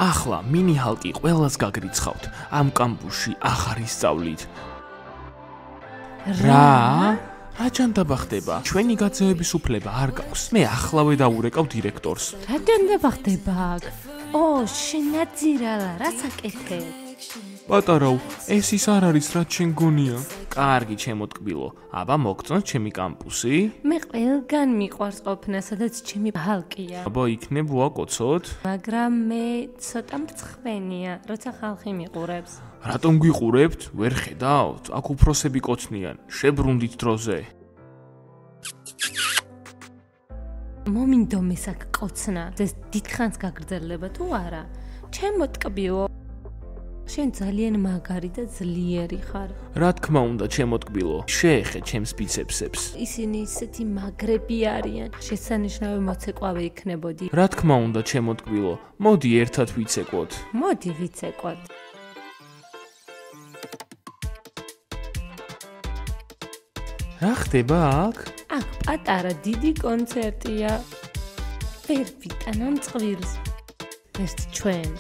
ახლა მინი ჰალკი ყველას გაგრიცხავთ ამ კამპუსში ახალი სწავლით. რა ჯანდაბა ხდება? ჩვენი გაძევების უფლება არ გაქვს. მე ახლავე დაურეკავ დირექტორს. რა ჯანდაბა ხდება აქ? შენ ნაძირალა, რაც აკეთე? პატარაო, ეს ის არ არის, რაც შენ გონია. კარგი, ჩემო ტკბილო, აბა მოგწონს ჩემი კამპუსი? მე ყველგან მიყვარს ყოფნა, სადაც ჩემი ჰალკია. აბა იქნებ ვაკოცოთ? მაგრამ მე ცოტა მრცხვენია, როცა ხალხი მიყურებს. რატომ გვიყურებთ? ვერ ხედავთ? აქ უფროსები კოცნიან, შებრუნდით დროზე. მომინდომეს აქ კოცნა, ეს დიდხანს გაგრძელდება თუ არა? ჩემო ტკბილო, შენ ძალიან მაგარი და ძლიერი ხარ. რა თქმა უნდა, ჩემო ტკბილო, შეეხე ჩემს ბიცეპსებს. ისინი ისეთი მაგრები არიან, შესანიშნავი მოცეკვავე იქნებოდი. რა თქმა უნდა, ჩემო ტკბილო, მოდი ერთად ვიცეკვოთ. მოდი ვიცეკვოთ. რა ხდება აქ? აქ პატარა დიდი კონცერტია. ვერ ვიტანამ წყვილს. ეს ჩვენ.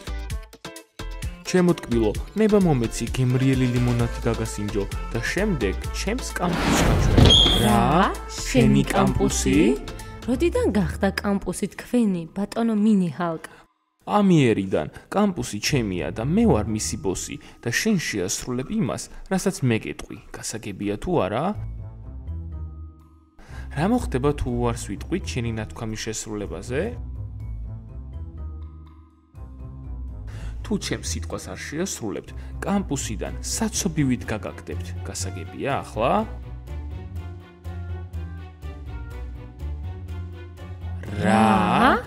ჩემო ტკბილო, ნება მომეცი გემრიელი ლიმონადი გაგასინჯო და შემდეგ ჩემს კამპუსს გაჩვენ. რა? შენი კამპუსი? როდიდან გახდა კამპუსი თქვენი, ბატონო მინი ჰალკ? ამიერიდან კამპუსი ჩემია და მე ვარ მისი ბოსი და შენ შეასრულებ იმას, რასაც მე გეტყვი. გასაგებია თუ არა? რა მოხდება თუ უარს ვიტყვით შენი ნათქვამის შესრულებაზე? თუ ჩემს სიტყვას არ შეასრულებთ, კამპუსიდან საცობივით გაგაგდებთ. გასაგებია ახლა? რა?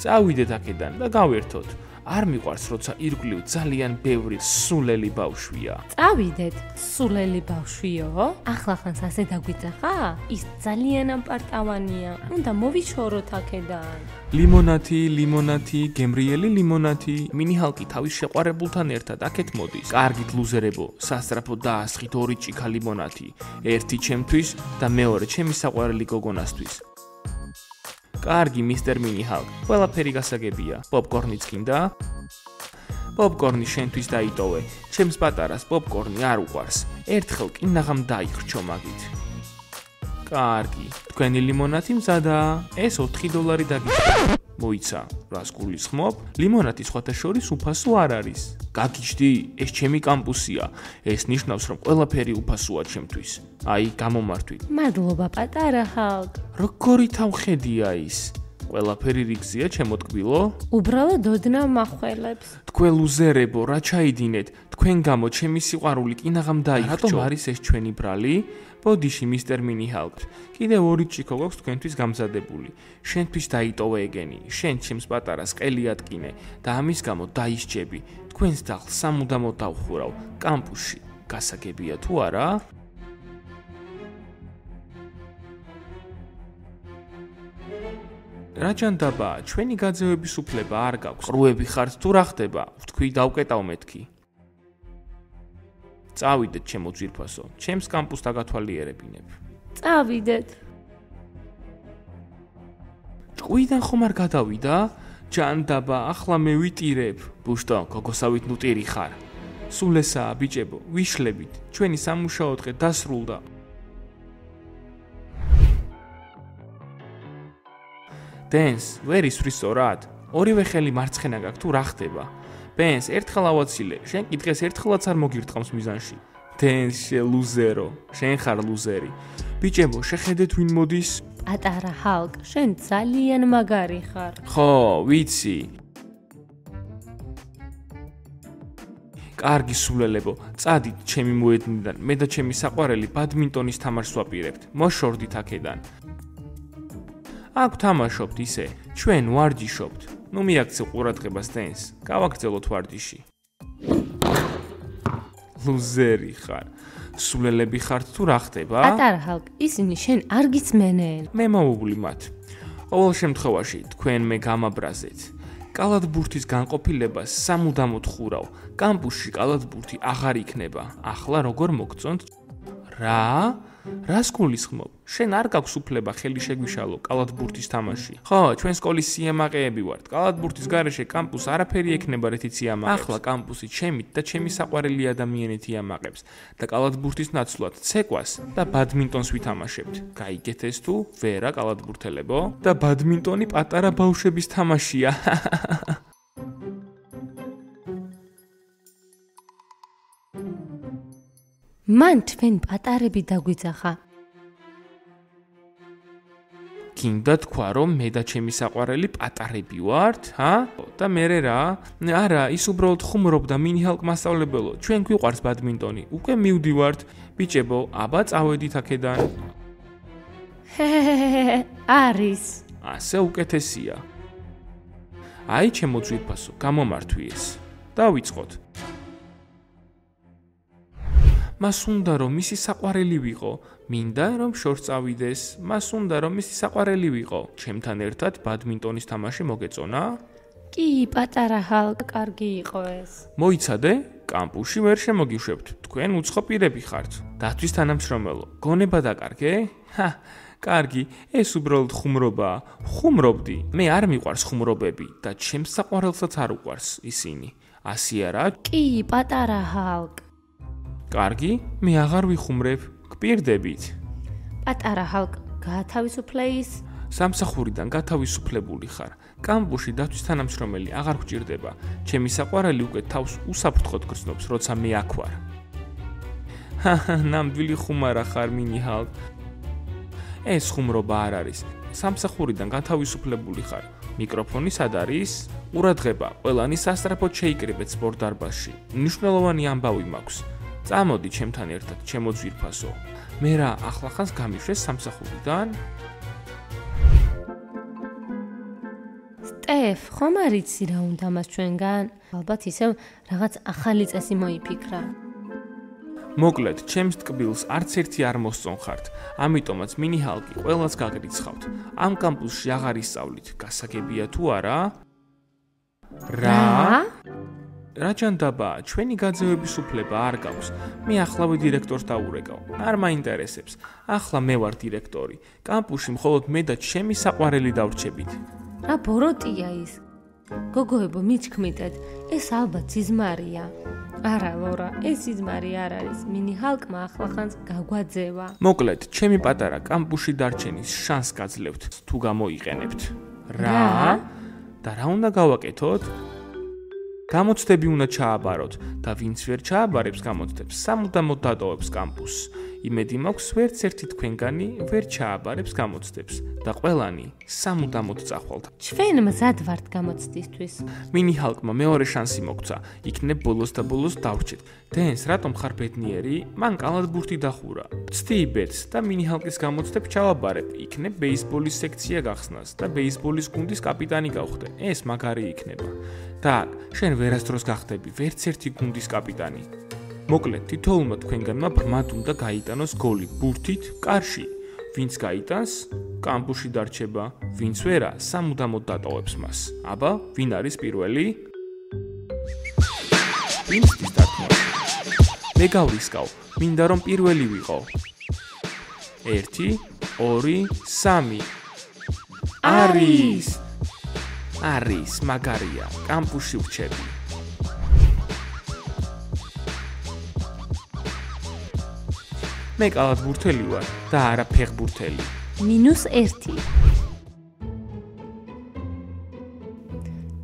წავიდეთ აქედან და გავერთოთ. არ მიყვარს, როცა ირგვლივ ძალიან ბევრი სულელი ბავშვია. წავიდეთ, სულელი ბავშვიო? ახლახანს ასე დაგვიძახა? ის ძალიან ამპარტავანია. უნდა მოვიშოროთ აქედან. ლიმონათი, გემრიელი ლიმონათი. მინი ჰალკი თავის შეყვარებულთან ერთად აქეთ მოდის. კარგით ლუზერებო, სასწრაფო დაასხით 2 ჭიქა ლიმონათი. 1 ჩემთვის და მეორე ჩემი საყვარელი გოგონასთვის. კარგი, მისტერ მინი ჰალკ, ყველაფერი გასაგებია. პოპკორნიც გინდა? პოპკორნი შენთვის დაიტოვე. ჩემს პატარას პოპკორნი არ უყვარს. ერთხელ კინაღამ დაიხრჩო მაგით. კარგი, თქვენი ლიმონათი მზადაა. ეს $4 დაგიჭირდა. მოიცა, რას გულისხმობ? ლიმონათი სხვათა შორის უფასო არ არის. გაგიჩდი, ეს ჩემი კამპუსია. ეს ნიშნავს, რომ ყველაფერი უფასოა ჩემთვის. აი, გამომართვით. მადლობა, პატარა ჰალკ. როგორი თავხედია ის? ყველაფერი რიგზია, ჩემო ტკბილო? უბრალოდ ოდნა მახველებს. თქვენ ლუზერებო, რა ჩაიდინეთ? თქვენ გამო ჩემი სიყვარული კინაღამ დაიხრჩო. რატომ არის ეს ჩვენი ბრალი? ბოდიში, მისტერ მინი ჰალკ. კიდევ 2 ჭიქა გვაქვს თქვენთვის გამზადებული. შენთვის დაიტოვე ეგენი. შენ ჩემს პატარას ყელი ატკინე და ამის გამო დაისჯები. თქვენს დახლს სამუდამოდ დავხურავ კამპუსში. გასაგებია თუ არა? რა ჯანდაბაა, ჩვენი გაძევების უფლება არ გაქვს. ყრუები ხართ თუ რა ხდება? ვთქვი დავკეტავ მეთქი. წავიდეთ, ჩემო ძვირფასო, ჩემს კამპუსს დაგათვალიერებინებ. წავიდეთ. ჭყვიდან ხომ არ გადავიდა? ჯანდაბა, ახლა მე ვიტირებ. ბუშტო, გოგოსავით ნუტირი ხარ. სულ ესაა, ბიჭებო, ვიშლებით. ჩვენი სამუშაო დღე დასრულდა. დენს, ვერ ისვრის სწორად? ორივე ხელი მარცხენა გაქვს თუ რა ხდება? ბენს, ერთხელ ავაცილე, შენ კი დღეს ერთხელაც არ მოგირტყამს მიზანში. დენს, ლუზერო, შენ ხარ ლუზერი. ბიჭებო, შეხედეთ ვინ მოდის? პატარა ჰალკ, შენ ძალიან მაგარი ხარ. ხო, ვიცი. კარგი სულელებო, წადით ჩემი მოედნიდან, მე და ჩემი საყვარელი ბადმინტონის თამაშს ვაპირებთ. მოშორდით აქედან. აქ თამაშობთ ისე, ჩვენ ვარჯიშობთ. ნუ მიაქცევ ყურადღებას დენს, გავაგრძელოთ ვარჯიში. ლუზერი ხარ. სულელები ხართ თუ რა ხდება? პატარა ჰალკ, ისინი შენ არ გიცმენენ. მე მოვუვლი მათ. ყოველ შემთხვევაში, თქვენ მე გამაბრაზეთ. კალათბურთის განყოფილებას სამუდამოდ ხურავ. კამპუსში კალათბურთი აღარ იქნება. ახლა როგორ მოგწონთ? რა? რას გულისხმობ? შენ არ გაქვს უფლება ხელი შეგვიშალო კალათბურთის თამაში. ხო, ჩვენ სკოლის სიამაყეები ვართ. კალათბურთის გარეშე კამპუს არაფერი ექნება რითიც იამაყებს. ახლა კამპუსი ჩემით და ჩემი საყვარელი ადამიანით იამაყებს და კალათბურთის ნაცვლად ცეკვას და ბადმინტონს ვითამაშებთ. გაიგეთ ეს თუ ვერა კალათბურთელებო? და ბადმინტონი პატარა ბავშვების თამაშია. მან თქვენ პატარები დაგვიძახა. გინდა თქვა რომ მე და ჩემი საყვარელი პატარები ვართ, ჰა? და მე რა? არა, ის უბრალოდ ხუმრობდა მინიჰალკ მასწავლებელო. ჩვენ გვიყვარს ბადმინტონი. უკვე მივდივართ. ბიჭებო, აბა წავედით აქედან. არის. ასე უკეთესია. აი ჩემო ძვირფასო, გამომართვი ეს. დავიწყოთ. მას უნდა რომ მისი საყვარელი ვიყო, მინდა რომ შორს წავიდეს, მას უნდა რომ მისი საყვარელი ვიყო. ჩემთან ერთად ბადმინტონის თამაში მოგეწონა? კი, პატარა ჰალკ, კარგი იყო ეს. მოიცადე? კამპუსში ვერ შემოგიშვებთ. თქვენ უცხო პირები ხართ. დათვის თანამშრომელო, გონება დაკარგე? ჰა, კარგი, ეს უბრალოდ ხუმრობაა. ხუმრობდი. მე არ მიყვარს ხუმრობები და ჩემს საყვარელსაც არ უყვარს ისინი. ასე არა? კი, პატარა ჰალკ. კარგი, მე აღარ ვიხუმრებ. გპირდებით. პატარა ჰალკ, გაათავისუფლე ის. სამსახურიდან გათავისუფლებული ხარ. კამპუსში დათვის თანამშრომელი აღარ გვჭირდება. ჩემი საყვარელი უკვე თავს უსაფრთხოდ გრძნობს, როცა მე აქ ვარ. ნამდვილი ხუმარა ხარ, მინიჰალკ. ეს ხუმრობა არ არის. სამსახურიდან გათავისუფლებული ხარ. მიკროფონი სად არის? ყურადღება, ყველანი სასწრაფოდ შეიკრიბეთ სპორტდარბაზში. მნიშვნელოვანი ამბავი მაქვს. წამოდი ჩემთან ერთად, ჩემო ძვირფასო. მე რა ახლახანს გამიშვეს სამსახურიდან? სტეფ, ხომ არ იცი რა უნდა მას ჩვენგან? ალბათ ისევ რაღაც ახალი წესი მოიფიქრა. მოკლედ, ჩემს ტკბილს არც ერთი არ მოსწონხართ. ამიტომაც მინიჰალკი ყველას გაგრიცხავთ. ამ კამპუსში აღარ ისწავლით. გასაგებია თუ არა? რა? რაჯანდაბა, ჩვენი გაძევების უფლება არ გაქვს. მე ახლავე დირექტორს დაურეკავ. არ მაინტერესებს. ახლა მე ვარ დირექტორი. კამპუსში მხოლოდ მე და ჩემი საყვარელი დავრჩებით. რა ბოროტია ის? გოგოებო, მიჩქმიდეთ, ეს ალბათ სიზმარია. არა, ლორა, ეს სიზმარი არ არის. მინიჰალკმა ახლახანს გაგვაძევა. მოკლედ, ჩემი პატარა კამპუსში დარჩენის შანსს გაძლევთ, თუ გამოიყენებთ. რა? და რა უნდა გავაკეთოთ? გამოცდები უნდა ჩააბაროთ და ვინც ვერ ჩააბარებს გამოცდებს, სამუდამოდ დატოვებს კამპუსს. იმედი მაქვს, ვერც ერთი თქვენგანი ვერ ჩააბარებს გამოცდებს და ყველანი სამუდამოდ წახვალთ. ჩვენ მზად ვართ გამოცდისთვის. მინიჰალკმა მეორე შანსი მოგცა. იქნებ ბოლოს და ბოლოს დავრჩეთ. დენს, რატომ ხარ ბედნიერი? მან კალათბურთი დახურა. ცდი ბედს და მინიჰალკის გამოცდებს ჩავაბარებ. იქნებ ბეისბოლის სექცია გახსნას და ბეისბოლის გუნდის კაპიტანი გავხდე. ეს მაგარი იქნება. და შენ ვერასდროს გახდები ვერც ერთი გუნდის კაპიტანი. მოკლედ, თითოეულმა თქვენგანმა ბრმად უნდა გაიტანოს გოლი ბურთით კარში. ვინც გაიტანს, კამპუსში დარჩება, ვინც ვერა, სამუდამოდ დატოვებს მას. აბა, ვინ არის პირველი? ვინცის დათმო. მე გავრისკავ, მინდა რომ პირველი ვიყო. 1, 2, 3. არის, მაგარია, კამპუსში ვრჩები. მე კალათბურთელი ვარ და არა ფეხბურთელი. -1.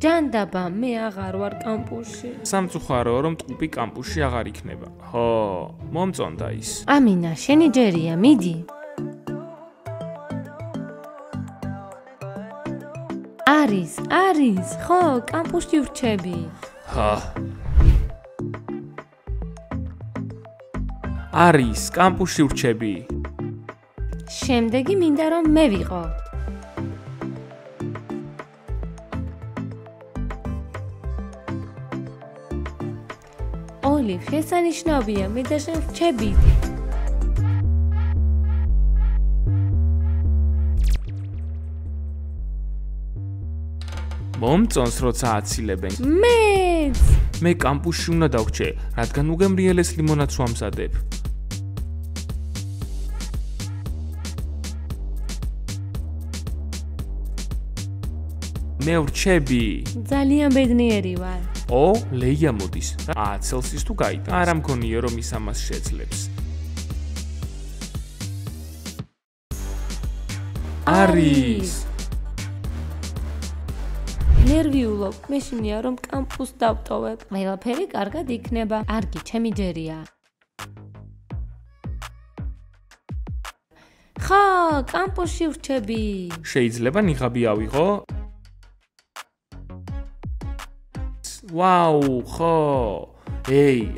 ჯანდაბა, მე აღარ ვარ კამპუსში. სამწუხაროა რომ ტყუპი კამპუსში აღარ იქნება. ხო, მომწონდა ის. ამინა, შენი ჯერია, მიდი. არის, ხო, კამპუსში ვრჩები. ჰა. არის, კამპუსში ვრჩები. შემდეგი მინდა რომ მე ვიყო. ოლივ, შესანიშნავია, მე და შენ ვრჩებით. მომწონს როცა აცილებენ. მეც. მე კამპუსში უნდა დავრჩე, რადგან უგემრიელეს ლიმონადს ვამზადებ. მე ვრჩები. ძალიან ბედნიერი ვარ. ლეია მოდის. 10 წელს თუ გაიტა. არა მგონია რომ ის ამას შეძლებს. არის. ნერვიულობ, მე შინია რომ კამპუსს დავტოვებ. ყველაფერი კარგად იქნება. არგი, ჩემი ჯერია. ხა, კამპუსში ვრჩები. შეიძლება ნიღაბი ავიღო? ვაუ, ხო.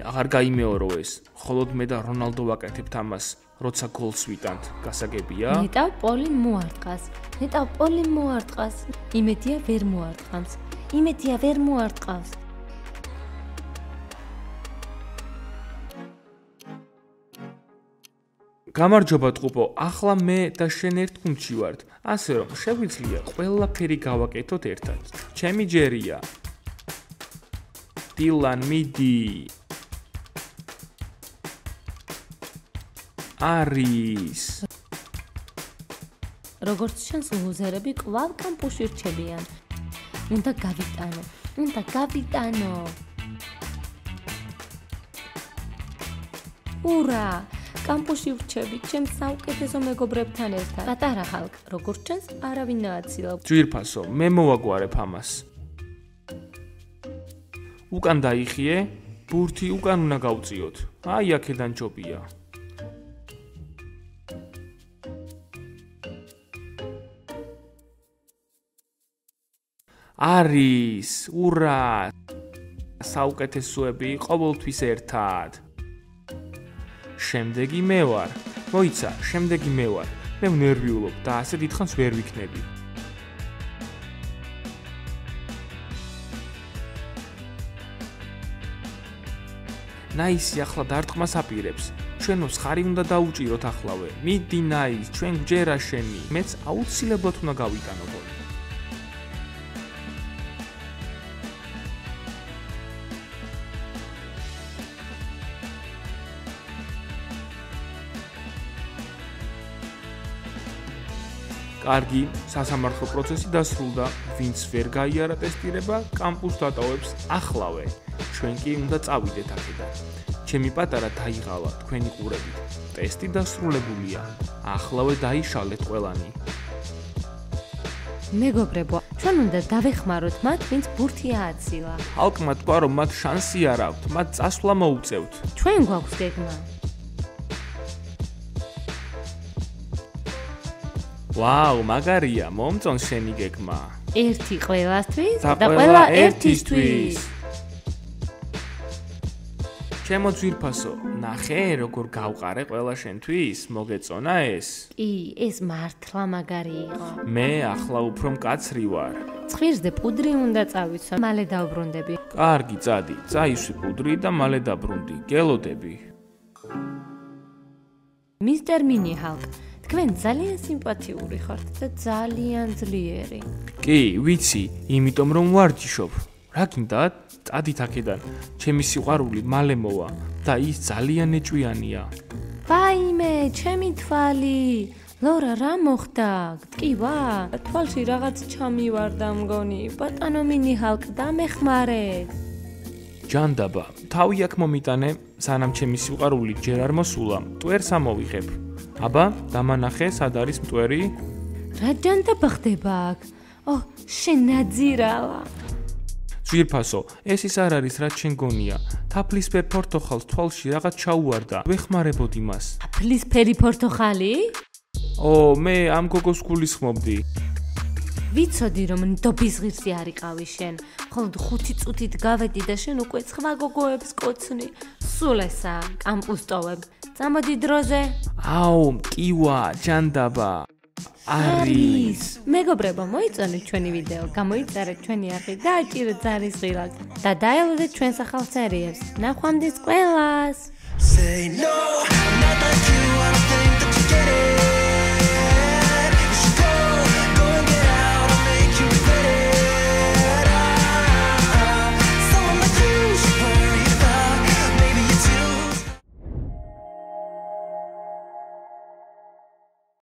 აღარ გაიმეორო ეს. ხოლოდ მე და რონალდო ვაკეთებთ ამას, როცა გოლს ვიტანთ. გასაგებია? ნეტავ პოლიმ მოარტყას. იმედია ვერ მოარტყავს. გამარჯობა ტყუპო, ახლა მე და შენ ერთ გუნდში ვართ. ასე რომ შეგვიძლია ყველაფერი გავაკეთოთ ერთად. ჩემი ჯერია. დილან მიდი. არის. როგორც ჩანს, ლუზერები კვლავ კამპუსში რჩებიან. უნდა გავიტანო. ურა! კამპუსში ვრჩები, ჩემს საუკეთესო მეგობრებთან ერთად. პატარა ხალხ, როგორც ჩანს, არავინ ააცილებ. ჯვირფასო, მე მოვაგვარებ ამას. უკან დაიხიე, ბურთი უკან უნდა გავწიოთ. აი აქედან ჯობია. არის, ურა! საუკეთესოები ყოველთვის ერთად. შემდეგი მე ვარ. მოიცა, შემდეგი მე ვარ. მე ვნერვიულობ და ასე დიდხანს ვერ ვიქნები. ნაისი ახლა დარტყმას აპირებს. ჩვენოს ხარი უნდა დაუჭიროთ ახლავე. მიდი ნაის, ჩვენ გვჯერა შენი. მეც აუცილებლად უნდა გავიტანო გოლი. კარგი, სასამართლო პროცესი დასრულდა. ვინც ვერ გაიარა ტესტირება, კამპუსს დატოვებს ახლავე. ჩვენ კი უნდა წავიდეთ აქედან. ჩემი პატარა დაიღალა თქვენი ყურებით. ტესტი დასრულებულია. ახლავე დაიშალეთ ყველანი. მეგობრებო, ჩვენ უნდა დავეხმაროთ მათ, ვინც ბურთი ააცილა. ხალხმა თქვა, რომ მათ შანსი არ აქვთ, მათ წასვლა მოუწევთ. ჩვენ გვაქვს გეგმა. ვაუ, მაგარია, მომწონს შენი გეგმა. ერთი ყველასთვის და ყველა ერთისთვის. ჩემო ძვირფასო, ნახე როგორ გავყარე ყველა შენთვის, მოგეწონა ეს? კი, ეს მართლა მაგარი იყო. მე ახლა უფრო მკაცრი ვარ. ცხვირზე პუდრი უნდა წავიცვა, მალე დავბრუნდები. კარგი, წადი, წაისვი პუდრი და მალე დაბრუნდი. გელოდები. მისტერ მინი ჰალკ, თქვენ ძალიან სიმპათიური ხართ და ძალიან ძლიერი. კი, ვიცი, იმიტომ რომ ვარჯიშობ. რა გინდათ? წადით აქედან. ჩემი სიყვარული მალე მოვა და ის ძალიან ეჭვიანია. ვაიმე, ჩემი თვალი. ლორა, რა მოხდა? გტკივა? თვალში რაღაც ჩამივარდა მგონი. ბატონო მინი ჰალკ, დამეხმარეთ. ჯანდაბა, თავი აქ მომიტანე, სანამ ჩემი სიყვარული ჯერ არ მოსულა, მტვერს ამოვიღებ. აბა, დამანახე, სად არის მტვერი? რა ჯანდაბა ხდება აქ? შენ ნაძირავა. ძვირფასო, ეს ის არ არის, რაც შენ გონია. თაფლისფერ პორტოხალს თვალში რაღაც ჩაუვარდა. ვეხმარებოდ იმას. თაფლისფერი პორტოხალი? მე ამ გოგოს გულისხმობდი. ვიცოდი რომ ნდობის ღირსი არიყავი შენ. ხოლო 5 წუთით გავედი და შენ უკვე სხვა გოგოებს კოცნი. სულ ესა, კამპუსს ტოვებ. წამოდი დროზე. მკივა, ჯანდაბა. არის. მეგობრებო, მოიწონეთ ჩვენი ვიდეო, გამოიწერეთ ჩვენი არხი და აჭირეთ ზარისღილად და დაელოდეთ ჩვენს ახალ სერიებს. ნახვამდის ყველას. Say no, not like you.